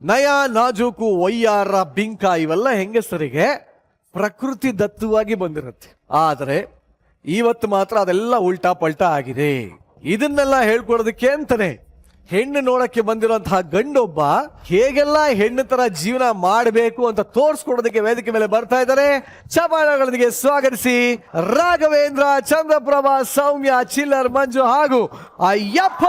ನಯ, ನಾಜೂಕು, ವಯ್ಯಾರ, ಬಿಂಕ ಇವೆಲ್ಲ ಹೆಂಗಸರಿಗೆ ಪ್ರಕೃತಿ ದತ್ತವಾಗಿ ಬಂದಿರುತ್ತೆ. ಆದರೆ ಇವತ್ತು ಮಾತ್ರ ಅದೆಲ್ಲ ಉಲ್ಟಾ ಪಲ್ಟಾ ಆಗಿದೆ. ಇದನ್ನೆಲ್ಲ ಹೇಳ್ಕೊಡೋದಕ್ಕೆ ಅಂತಾನೆ ಹೆಣ್ಣು ನೋಡಕ್ಕೆ ಬಂದಿರುವಂತಹ ಗಂಡೊಬ್ಬ ಹೇಗೆಲ್ಲ ಹೆಣ್ಣು ತರ ಜೀವನ ಮಾಡಬೇಕು ಅಂತ ತೋರಿಸ್ಕೊಡೋದಕ್ಕೆ ವೇದಿಕೆ ಮೇಲೆ ಬರ್ತಾ ಇದ್ದಾರೆ. ಚಪಾಳಗಳೊಂದಿಗೆ ಸ್ವಾಗತಿಸಿ ರಾಘವೇಂದ್ರ, ಚಂದ್ರಪ್ರಭಾ, ಸೌಮ್ಯ, ಚಿಲ್ಲರ್, ಮಂಜು ಹಾಗೂ ಅಯ್ಯಪ್ಪ.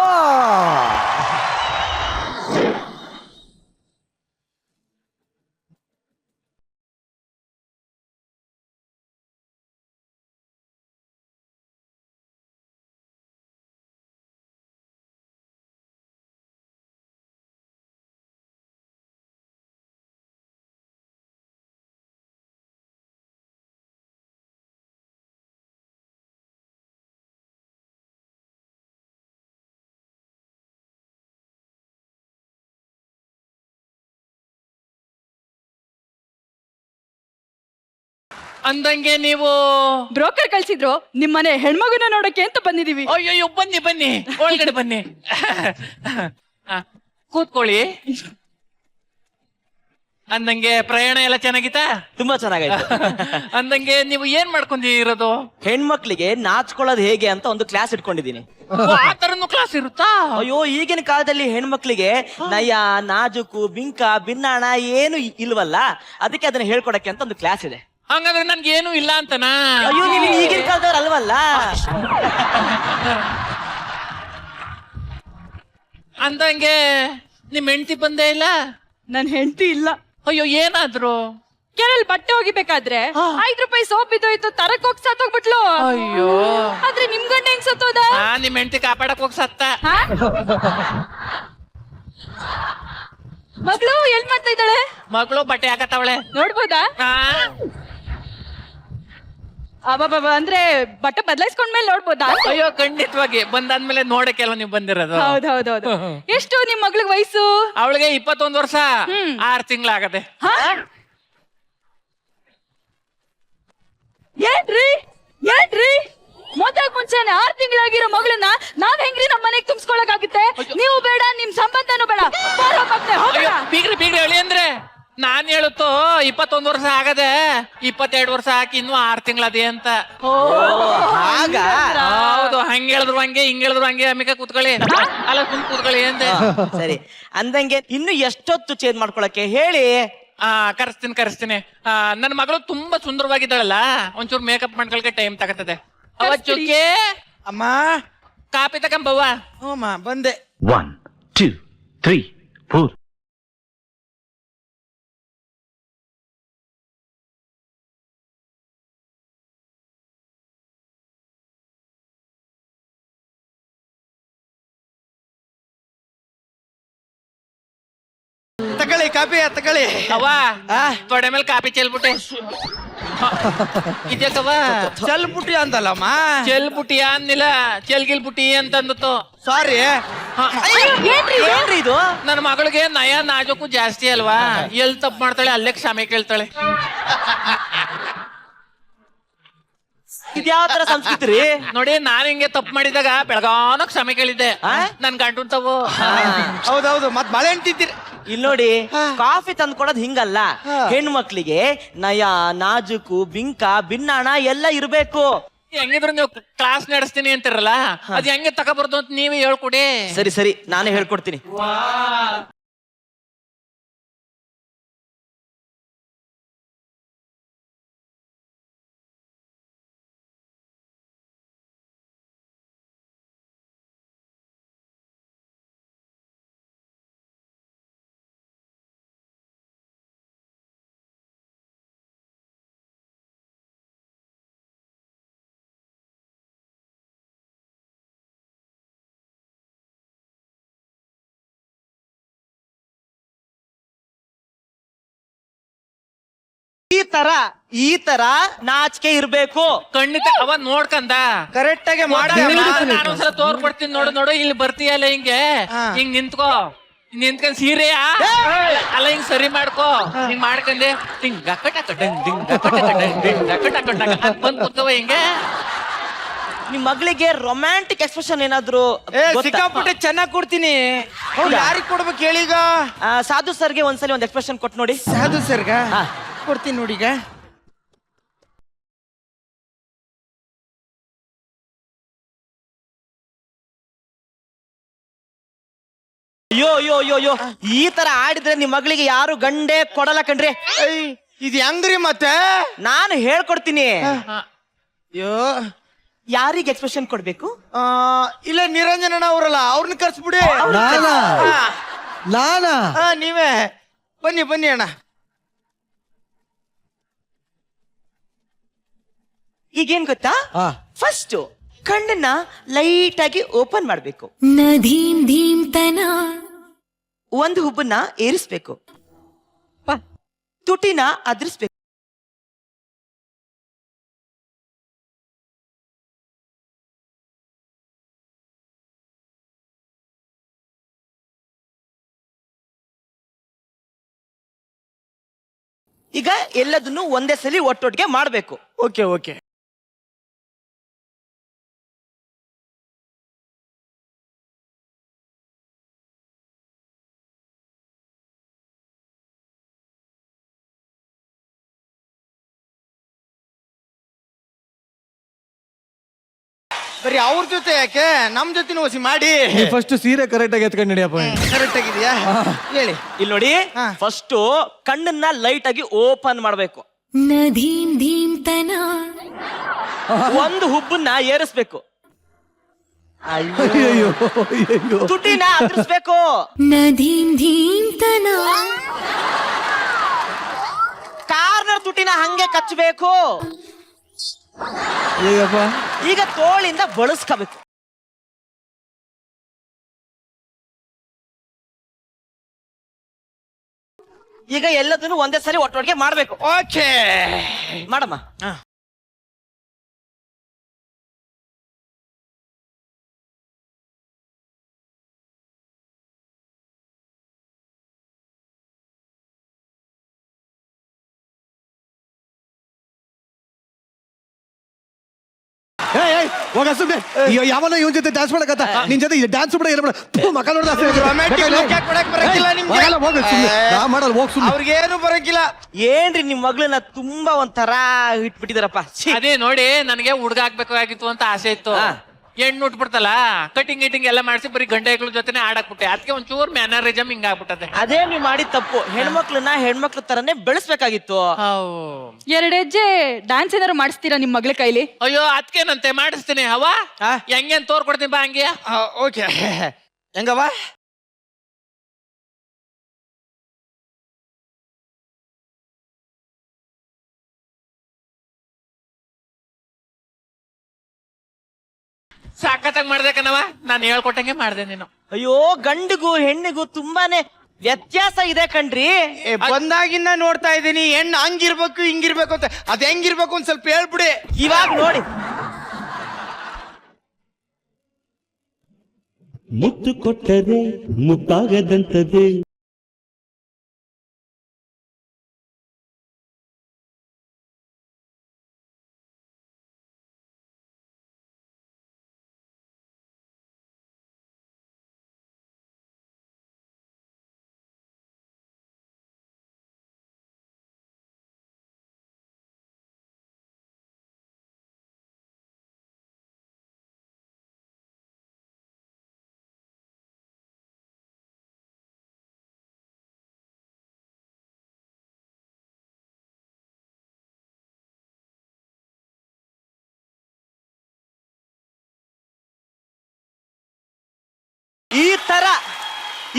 ಅಂದಂಗೆ ನೀವು ಬ್ರೋಕರ್ ಕಳ್ಸಿದ್ರು ನಿಮ್ಮನೆ ಹೆಣ್ಮಗುನ ನೋಡಕ್ಕೆ ಅಂತ ಬಂದಿದೀವಿ. ಅಯ್ಯೋ ಬನ್ನಿ ಬನ್ನಿ ಒಳಗಡೆ ಬನ್ನಿ. ಕೂತ್ಕೊಳ್ಳಿ. ಅಂದಂಗೆ ಪ್ರಯಾಣ ಎಲ್ಲ ಚೆನ್ನಾಗಿತ್ತಾ? ತುಂಬಾ ಚೆನ್ನಾಗಾಯ್ತು. ಅಂದಂಗೆ ನೀವು ಏನ್ ಮಾಡ್ಕೊಂಡಿರೋದು? ಹೆಣ್ಮಕ್ಳಿಗೆ ನಾಚ್ಕೊಳ್ಳೋದು ಹೇಗೆ ಅಂತ ಒಂದು ಕ್ಲಾಸ್ ಇಟ್ಕೊಂಡಿದೀನಿ. ಆ ತರನು ಕ್ಲಾಸ್ ಇರುತ್ತಾ? ಅಯ್ಯೋ, ಈಗಿನ ಕಾಲದಲ್ಲಿ ಹೆಣ್ಮಕ್ಳಿಗೆ ನಯ, ನಾಜುಕು, ಬಿಂಕ, ಬಿನ್ನಾಣ ಏನು ಇಲ್ವಲ್ಲ, ಅದಕ್ಕೆ ಅದನ್ನ ಹೇಳ್ಕೊಡಕ್ಕೆ ಅಂತ ಒಂದು ಕ್ಲಾಸ್ ಇದೆ. ಹಂಗಂದ್ರೆ ನನ್ಗೆ ಏನು ಇಲ್ಲ ಅಂತನಾ? ಅಯ್ಯೋ, ನೀವು ಈಗಿನ ಕಾಲದವ್ರು ಅಲ್ವಲ್ಲ. ಅಂದಂಗೆ ನಿಮ್ ಹೆಂಡತಿ ಬಂದೇ ಇಲ್ಲ? ನನ್ ಹೆಂಡತಿ ಇಲ್ಲ. ಅಯ್ಯೋ, ಏನಾದ್ರು? ಕೆರೆಯಲ್ಲಿ ಬಟ್ಟೆ ಹೋಗಿಬೇಕಾದ್ರೆ 5 ರೂಪಾಯಿ ಸೋಪ್ ಇದ್ದೋಯ್ತು, ತರಕ್ ಹೋಗಿ ಸತ್ತೋಗ್ಬಿಟ್ಲು. ಅಯ್ಯೋ, ಆದ್ರೆ ನಿಮ್ ಗಂಡ ಹೆಂಗ್ ಸತ್ತೋದ? ನಿಮ್ ಹೆಂಡತಿ ಕಾಪಾಡಕ್ ಹೋಗಿ ಸತ್ತ. ಮಗಳು ಎಲ್ ಮಾಡ್ತಾ ಇದ್ದಾಳೆ? ಮಗಳು ಬಟ್ಟೆ ಹಾಕತ್ತವಳೆ, ನೋಡ್ಬೋದಾ? ಅಬ್ಬಬ್ಬ, ಅಂದ್ರೆ ಬಟ್ಟೆ ಬದಲಾಯಿಸ್ಕೊಂಡ್ಮೇಲೆ ನೋಡ್ಬೋದಾ? ಅಯ್ಯೋ, ಖಂಡಿತವಾಗಿ ಬಂದಾದ್ಮೇಲೆ ನೋಡಕ್ಕೆ ಅಲ್ವಾ ನೀವು ಬಂದಿರೋದು. ಹೌದೌದೌದು. ಎಷ್ಟು ನಿಮ್ ಮಗ್ಳಿಗೆ ವಯಸ್ಸು? ಅವಳಿಗೆ 21 ವರ್ಷ 6 ತಿಂಗಳಾಗದೆ. ಏನ್ರಿ ಏನ್ರಿ ಮದ್ವೆಗ್ ಮುಂಚೆನೆ 6 ತಿಂಗಳಾಗಿರೋ ಮಗಳನ್ನ ನಾವ್ ಹೆಂಗ್ರಿ ನಮ್ ಮನೆಗ್ ತುಂಬಿಸ್ಕೊಳಕಾಗುತ್ತೆ? ನೀವು ಬೇಡ, ನಿಮ್ ಸಂಬಂಧನೂ ಬೇಡ. ಅಯ್ಯೋ, ಬೀಗ್ರಿ ಬೀಗ್ರಿ ಹೇಳಿ ಅಂದ್ರೆ ನಾನ್ ಹೇಳುತ್ತೋ 21 ವರ್ಷ ಆಗದೆ 22 ವರ್ಷ ಹಾಕಿ ಇನ್ನೂ 6 ತಿಂಗಳದೆ ಅಂತ. ಆಗ ಹೌದು, ಹಂಗ ಹೇಳಿದ್ರು ಹಂಗೆ, ಹಿಂಗ್ ಹೇಳಿದ್ರು ಹಂಗೆ. ಅಮ್ಮಿಕ ಕೂತ್ಕೊಳ್ಳಿ, ಅಲ್ಲ ಕೂತ್ಕೊಳ್ಳಿ ಅಂದೆ. ಸರಿ. ಅಂದಂಗೆ ಇನ್ನು ಎಷ್ಟೊತ್ತು ಚೇಂಜ್ ಮಾಡ್ಕೊಳಕ್ಕೆ ಹೇಳಿ. ಕರೆಸ್ತೀನಿ. ನನ್ನ ಮಗಳು ತುಂಬಾ ಸುಂದರವಾಗಿದ್ದಾಳಲ್ಲ, ಒಂಚೂರು ಮೇಕಪ್ ಮಾಡ್ಕೊಳಕ್ಕೆ ಟೈಮ್ ತಗತ್ತದೆ. ಅವಚ್ಚುಕ್ಕೆ ಅಮ್ಮ, ಕಾಪಿ ತಗೊಂಬವ್ವ. ಅಮ್ಮ ಬಂದೆ. 1 2 3 4. ತಗೊಳ್ಳಿ ಕಾಪಿ, ತಗೊಳ್ಳಿ. ಅವ್ವ, ತೊಡೆ ಮೇಲೆ ಕಾಪಿ ಚೆಲ್ಬಿಟ್ಟೆ. ಇದ್ಯಾಕವ್ವ ಚಲ್ಪುಟಿ ಅಂತಲ್ಲಮ್ಮ, ಚೆಲ್ಬುಟಿ ಅನ್ನಿಲ್ಲ, ಚೆಲ್ಗಿಲ್ಬುಟಿ ಅಂತ ಅಂದತ್ತು. ಸಾರಿ. ಏನ್ರಿ ಇದು? ನನ್ನ ಮಗಳಿಗೆ ನಯ ನಾಜೂಕು ಜಾಸ್ತಿ ಅಲ್ವಾ, ಎಲ್ ತಪ್ಪು ಮಾಡ್ತಾಳೆ ಅಲ್ಲೇ ಕ್ಷಮೆ ಕೇಳ್ತಾಳೆ. ಇದ್ಯಾವ ತರ ಸಂಸ್ಕೃತಿ ರೀ? ನೋಡಿ, ನಾನ್ ಹಿಂಗೆ ತಪ್ಪು ಮಾಡಿದಾಗ ಬೆಳಗಾನ ಕ್ಷಮೆ ಕೇಳಿದ್ದೆ. ನನ್ ಗಂಟು ತಾವು. ಹೌದೌದು, ಮತ್ ಮಳೆ ಅಂತಿದ್ದೀರಿ. ಇಲ್ಲಿ ನೋಡಿ, ಕಾಫಿ ತಂದು ಕೊಡೋದು ಹಿಂಗಲ್ಲ. ಹೆಣ್ಮಕ್ಳಿಗೆ ನಯ, ನಾಜುಕು, ಬಿಂಕ, ಬಿನ್ನಾಣ ಎಲ್ಲ ಇರ್ಬೇಕು. ಹೆಂಗಿದ್ರು ನೀವು ಕ್ಲಾಸ್ ನಡೆಸ್ತೀನಿ ಅಂತಿರಲ್ಲ, ಅದ್ ಹೆಂಗೆ ತಗೋಬಾರ್ದು ಅಂತ ನೀವೇ ಹೇಳ್ಕೊಡಿ. ಸರಿ, ನಾನೇ ಹೇಳ್ಕೊಡ್ತೀನಿ. ಈ ತರ ನಾಚಿಕೆ ಇರ್ಬೇಕು. ಖಂಡಿತ ಅವ ನೋಡ್ಕಂದ ಕರೆಕ್ಟ್ ಆಗಿ ನಾನೊಂದ್ಸಲ ತೋರ್ಕೊಡ್ತೀನಿ. ನೋಡು, ಇಲ್ಲಿ ಬರ್ತೀಯಲ್ಲ ಹಿಂಗೆ, ಹಿಂಗ್ ನಿಂತ್ಕೊಂಡ್ ಸೀರೆಯಾ ಅಲ್ಲ ಹಿಂಗ್ ಸರಿ ಮಾಡ್ಕೋ. ಹಿಂಗ್ ಮಾಡ್ಕೊಂಡೆ ಬಂದ್ ಕೂತ್ಕವ ಹಿಂಗೆ. ನಿಮ್ ಮಗಳಿಗೆ ರೊಮ್ಯಾಂಟಿಕ್ ಎಕ್ಸ್ಪ್ರೆಷನ್ ಏನಾದ್ರು ಸಿಕ್ಕಾಪಟ್ಟೆ ಚೆನ್ನಾಗಿ ಕೊಡ್ತೀನಿ. ಹೌದಾ? ಯಾರಿಗೆ ಕೊಡ್ಬೇಕು ಹೇಳೀಗ? ಸಾಧು ಸರ್ಗೆ ಒಂದ್ಸಲಿ ಒಂದ್ ಎಕ್ಸ್ಪ್ರೆಷನ್ ಕೊಟ್ಟು ನೋಡಿ. ಸಾಧು ಸರ್ಗ ಹಾ. ಕೊಡ್ತೀನಿ ನೋಡಿ ಈಗ. ಅಯ್ಯೋ ಅಯ್ಯೋ ಅಯ್ಯೋ ಅಯ್ಯೋ ಈ ತರ ಆಡಿದ್ರೆ ನಿಮ್ ಮಗಳಿಗೆ ಯಾರು ಗಂಡೆ ಕೊಡಲ್ಲ ಕಣ್ರಿ. ಇದು ಹೆಂಗ್ರಿ ಮತ್ತೆ? ನಾನು ಹೇಳ್ಕೊಡ್ತೀನಿ. ಅಯ್ಯೋ, ಯಾರಿಗೆ ಎಕ್ಸ್ಪ್ರೆಷನ್ ಕೊಡ್ಬೇಕು? ಇಲ್ಲ ನಿರಂಜನ ಅವರಲ್ಲ, ಅವ್ರನ್ನ ಕರ್ಸ್ಬಿಡಿ. ನಾನಾ ನೀವೇ ಬನ್ನಿ ಬನ್ನಿ ಅಣ್ಣ. ಈಗೇನ್ ಗೊತ್ತಾ, ಹಾ. ಫಸ್ಟ್ ಕಣ್ಣನ್ನ ಲೈಟ್ ಆಗಿ ಓಪನ್ ಮಾಡ್ಬೇಕು. ನದೀಂ ಧೀಂ ತನ ಒಂದು ಹುಬ್ಬನ್ನ ಏರಿಸ್ಬೇಕು, ತುಟಿನ ಅದ್ರಿಸ್ಬೇಕು. ಈಗ ಎಲ್ಲದನ್ನು ಒಂದೇ ಸಲ ಒಟ್ಟೊಟ್ಟಿಗೆ ಮಾಡ್ಬೇಕು. Okay okay. ಬರೀ ಅವ್ರ ಜೊತೆ ಯಾಕೆ, ನಮ್ ಜೊತೆ ಓಸಿ ಮಾಡಿ. ಫಸ್ಟ್ ಸೀರೆ ಕರೆಕ್ಟ್ ಆಗಿ ಎತ್ಕೊಂಡು ನಡಿಯಪ್ಪ. ಕರೆಕ್ಟ್ ಆಗಿದ್ಯಾ? ಹೇಳಿ. ಇಲ್ಲಿ ನೋಡಿ, ಹಾ. ಫಸ್ಟ್ ಕಣ್ಣನ್ನ ಲೈಟ್ ಆಗಿ ಓಪನ್ ಮಾಡ್ಬೇಕು. ನದೀಂ ಧೀಂ ತನ ಒಂದು ಹುಬ್ಬನ್ನ ಏರಿಸ್ಬೇಕು, ಅಯ್ಯೋ ಅಯ್ಯೋ. ತುಟಿನ ಅದ್ರಿಸ್ಬೇಕು, ನದೀಂ ಧೀಂ ತನ ಕಾರ್ನರ್ ತುಟಿನ ಹಂಗೆ ಕಚ್ಚಬೇಕು. ಅಯ್ಯಪ್ಪ. ಈಗ ತೋಳಿಂದ ಬಳಸ್ಕೋಬೇಕು. ಈಗ ಎಲ್ಲದನ್ನು ಒಂದೇ ಸರಿ ಒಟ್ಟೊಟ್ಟಿಗೆ ಮಾಡ್ಬೇಕು. ಓಕೆ ಮಾಡಮ್ಮ. ಹೋಗ ಸುಮ್ನೆ. ಯಾವನ ಇವನ್ ಜೊತೆ ಡ್ಯಾನ್ಸ್ ಮಾಡಕತ್ತ, ನಿನ್ ಜೊತೆ ಡ್ಯಾನ್ಸ್ ಬಿಡ ಇರಬೇಡ. ಮಕ್ಕ ನೋಡ್ದ ರೊಮ್ಯಾಂಟಿಕ್ ಲುಕ್ ಯಾಕೆ ಕೊಡಕ್ ಬರಂಗಿಲ್ಲ ನಿಮ್ಗೆ? ಮಾಡಲ್ಲ ಹೋಗ್ ಸುಮ್ನೆ. ಅವ್ರಿಗೇನು ಬರಂಗಿಲ್ಲ. ಏನ್ರಿ ನಿಮ್ ಮಗಳನ್ನ ತುಂಬಾ ಒಂಥರ ಇಟ್ಬಿಟ್ಟಿದಾರಪ್ಪ. ಛೀ. ಅದೇ ನೋಡಿ, ನನಗೆ ಹುಡುಗ ಆಗ್ಬೇಕಾಗಿತ್ತು ಅಂತ ಆಸೆ ಇತ್ತು. ಹಾ. ಹೆಣ್ಣು ಉಟ್ಬಿಡ್ತಲ್ಲ, ಕಟಿಂಗ್ ಗಿಟಿಂಗ್ ಎಲ್ಲ ಮಾಡಿಸಿ ಬರೀ ಗಂಡೆಗಳ ಜೊತೆನೆ ಆಡಾಕ್ಬಿಟ್ಟೆ. ಅದಕ್ಕೆ ಒಂಚೂರು ಮ್ಯಾನರಿಸಮ್ ಹಿಂಗಾಗ್ಬಿಟ್ಟದೆ. ಅದೇ ನೀವ್ ಮಾಡಿದ ತಪ್ಪು. ಹೆಣ್ಮಕ್ಳನ್ನ ಹೆಣ್ಮಕ್ಳ ತರನೇ ಬೆಳೆಸ್ಬೇಕಾಗಿತ್ತು. ಎರಡ್ ಹೆಜ್ಜೆ ಡ್ಯಾನ್ಸ್ ಏನಾರು ಮಾಡಿಸ್ತೀರಾ ನಿಮ್ ಮಗಳ ಕೈಲಿ? ಅಯ್ಯೋ ಅದಕ್ಕೇನಂತೆ ಮಾಡಿಸ್ತೀನಿ. ಹವಾ ಹೆಂಗೇನ್ ತೋರ್ಕೊಡ್ತೀನಿ ಬಾ ಹಂಗೆ. ಓಕೆ ಹೆಂಗವ? ಸಾಕತ್ತಾಗ ಮಾಡ್ದೆ ಕಣವ, ನಾನು ಹೇಳ್ಕೊಟ್ಟಂಗೆ ಮಾಡ್ದೆ ನೀನು. ಅಯ್ಯೋ, ಗಂಡಿಗೂ ಹೆಣ್ಣಿಗೂ ತುಂಬಾನೇ ವ್ಯತ್ಯಾಸ ಇದೆ ಕಣ್ರಿ. ಬಂದಾಗಿಂದ ನೋಡ್ತಾ ಇದ್ದೀನಿ, ಹೆಣ್ಣು ಹಂಗಿರ್ಬೇಕು ಹಿಂಗಿರ್ಬೇಕು ಅಂತ. ಅದ್ ಹೆಂಗಿರ್ಬೇಕು ಒಂದ್ ಸ್ವಲ್ಪ ಹೇಳ್ಬಿಡಿ. ಇವಾಗ ನೋಡಿ, ಮುತ್ತು ಕೊಟ್ಟರೆ ಮುತ್ತಾಗದಂತದೆ.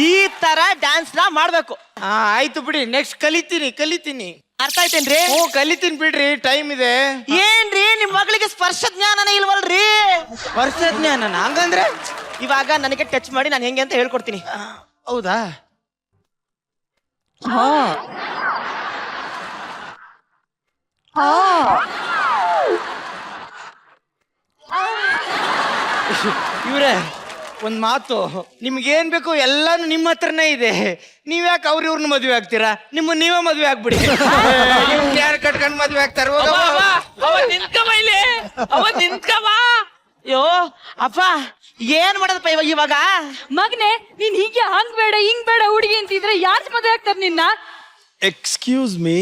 ಈ ತರ ಡ್ಯಾನ್ಸ್ ನ ಮಾಡ್ಬೇಕು. ಆಯ್ತು ಬಿಡಿ, ನೆಕ್ಸ್ಟ್ ಕಲಿತೀನಿ. ಅರ್ಥ ಆಯ್ತೇನ್ರಿ? ಕಲಿತೀನಿ ಬಿಡ್ರಿ, ಟೈಮ್ ಇದೆ. ಏನ್ರಿ ನಿಮ್ ಮಗಳಿಗೆ ಸ್ಪರ್ಶ ಜ್ಞಾನನೇ ಇಲ್ವಲ್ರಿ? ವರ್ಷ ಜ್ಞಾನ ಹಂಗಂದ್ರೆ? ಇವಾಗ ನನಗೆ ಟಚ್ ಮಾಡಿ ನಾನು ಹೆಂಗೆ ಅಂತ ಹೇಳ್ಕೊಡ್ತೀನಿ. ಹೌದಾ? ಇವ್ರೆ, ಒಂದ್ ಮಾತು, ನಿಮ್ಗೇನ್ ಬೇಕು ಎಲ್ಲಾನು ನಿಮ್ಮ ಹತ್ರನೇ ಇದೆ. ನೀವ್ಯಾಕೆ ಇವ್ರನ್ನ ಮದ್ವೆ ಆಗ್ತೀರಾ? ನೀವೇ ಮದ್ವೆ ಆಗ್ಬಿಡಿ. ಯಾರು ಕಟ್ಕೊಂಡ್ ಮದ್ವೆ ಆಗ್ತಾರ? ಅವ ನಿಂತ್ಕವ ಇಲ್ಲಿ, ಅವ ನಿಂತ್ಕವ. ಅಯ್ಯೋ ಅಪ್ಪ ಏನ್ ಮಾಡೋದಪ್ಪ ಇವಾಗ ಮಗ್ನೆ ನೀನ್ ಹೀಗೆ ಹಂಗ್ ಬೇಡ ಹಿಂಗ್ ಬೇಡ ಹುಡುಗಿ ಅಂತಿದ್ರೆ ಯಾರ್ ಮದ್ವೆ ಆಗ್ತಾರ ನಿನ್ನ? ಎಕ್ಸ್ಕ್ಯೂಸ್ ಮೀ,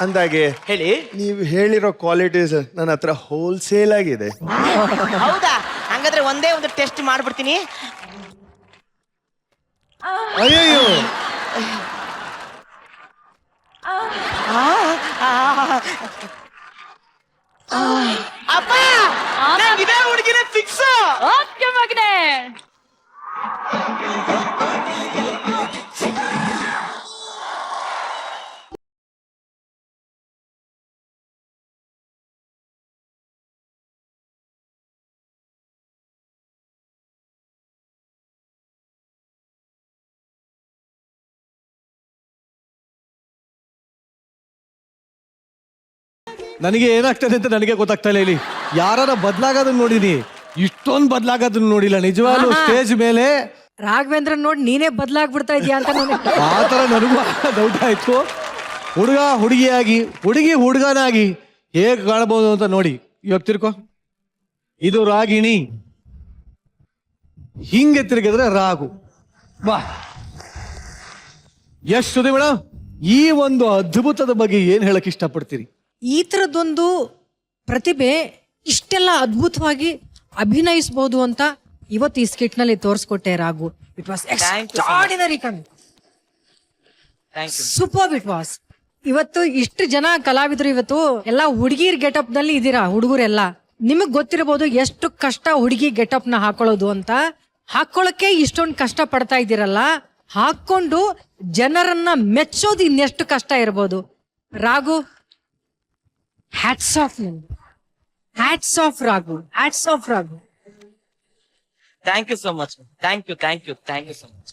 ಅಂದಾಗೆ ಹೇಳಿ. ನೀವು ಹೇಳಿರೋ ಕ್ವಾಲಿಟೀಸ್ ನನ್ನ ಹತ್ರ ಹೋಲ್ಸೇಲ್ ಆಗಿದೆ. ಹೌದಾ? ಹಂಗಾದ್ರೆ ಒಂದೇ ಒಂದು ಟೆಸ್ಟ್ ಮಾಡ್ಬಿಡ್ತೀನಿ. ಅಯ್ಯಯ್ಯೋ, ಅಪ್ಪ ನಂಗ್ ಇದೇ ಹುಡುಗಿನೇ ಫಿಕ್ಸ್. ಓಕೆ ಮಗ್ನೆ. ನನಗೆ ಏನಾಗ್ತದೆ ಅಂತ ನನಗೆ ಗೊತ್ತಾಗ್ತಾ ಇಲ್ಲ. ಇಲ್ಲಿ ಯಾರ ಬದ್ಲಾಗೋದನ್ನ ನೋಡಿನಿ, ಇಷ್ಟೊಂದು ಬದ್ಲಾಗೋದನ್ನ ನೋಡಿಲ್ಲ ನಿಜವಾಗ್ಲೂ. ಸ್ಟೇಜ್ ಮೇಲೆ ರಾಘವೇಂದ್ರ ನೋಡಿ ನೀನೇ ಬದಲಾಗ್ಬಿಡ್ತಾ ಇದೀಯ ಅಂತ ಆ ತರ ನನಗೂ ಡೌಟ್ ಆಯ್ತು. ಹುಡುಗ ಹುಡುಗಿಯಾಗಿ, ಹುಡುಗಿ ಹುಡುಗನಾಗಿ ಹೇಗೆ ಕಾಣಬಹುದು ಅಂತ ನೋಡಿ. ಇವಾಗ ತಿರ್ಕೋ, ಇದು ರಾಗಿಣಿ, ಹಿಂಗೆ ತಿರುಗಿದ್ರೆ ರಾಗು. ಬಾ, ಎಷ್ಟು ಮೇಡಮ್, ಈ ಒಂದು ಅದ್ಭುತದ ಬಗ್ಗೆ ಏನ್ ಹೇಳಕ್ ಇಷ್ಟಪಡ್ತೀರಿ? ಈ ತರದೊಂದು ಪ್ರತಿಭೆ ಇಷ್ಟೆಲ್ಲ ಅದ್ಭುತವಾಗಿ ಅಭಿನಯಿಸಬಹುದು ಅಂತ ಇವತ್ತು ಈ ಸ್ಕಿಟ್ ನಲ್ಲಿ ತೋರಿಸ್ಕೊಟ್ಟೆ ರಾಘು. ಇಟ್ ವಾಸ್ ಎಕ್ಸ್ಟ್ರಾರ್ಡಿನರಿ ಕಣ್, ಸೂಪರ್ ಇಟ್ ವಾಸ್. ಇವತ್ತು ಇಷ್ಟು ಜನ ಕಲಾವಿದರು ಇವತ್ತು ಎಲ್ಲ ಹುಡುಗಿರ್ ಗೆಟಪ್ ನಲ್ಲಿ ಇದೀರಾ. ಹುಡುಗರೆಲ್ಲ ನಿಮಗ್ ಗೊತ್ತಿರಬಹುದು ಎಷ್ಟು ಕಷ್ಟ ಹುಡುಗಿ ಗೆಟಪ್ ನ ಹಾಕೊಳ್ಳೋದು ಅಂತ. ಹಾಕೊಳ್ಳಕ್ಕೆ ಇಷ್ಟೊಂದು ಕಷ್ಟ ಪಡ್ತಾ ಇದ್ದೀರಲ್ಲ, ಹಾಕೊಂಡು ಜನರನ್ನ ಮೆಚ್ಚೋದು ಇನ್ನೆಷ್ಟು ಕಷ್ಟ ಇರ್ಬೋದು. ರಾಘು, ಹ್ಯಾಟ್ಸ್ ಆಫ್ ನಿಮ್ಗೆ, hats off Raghu, hats off Raghu. Thank you so much. Thank you so much.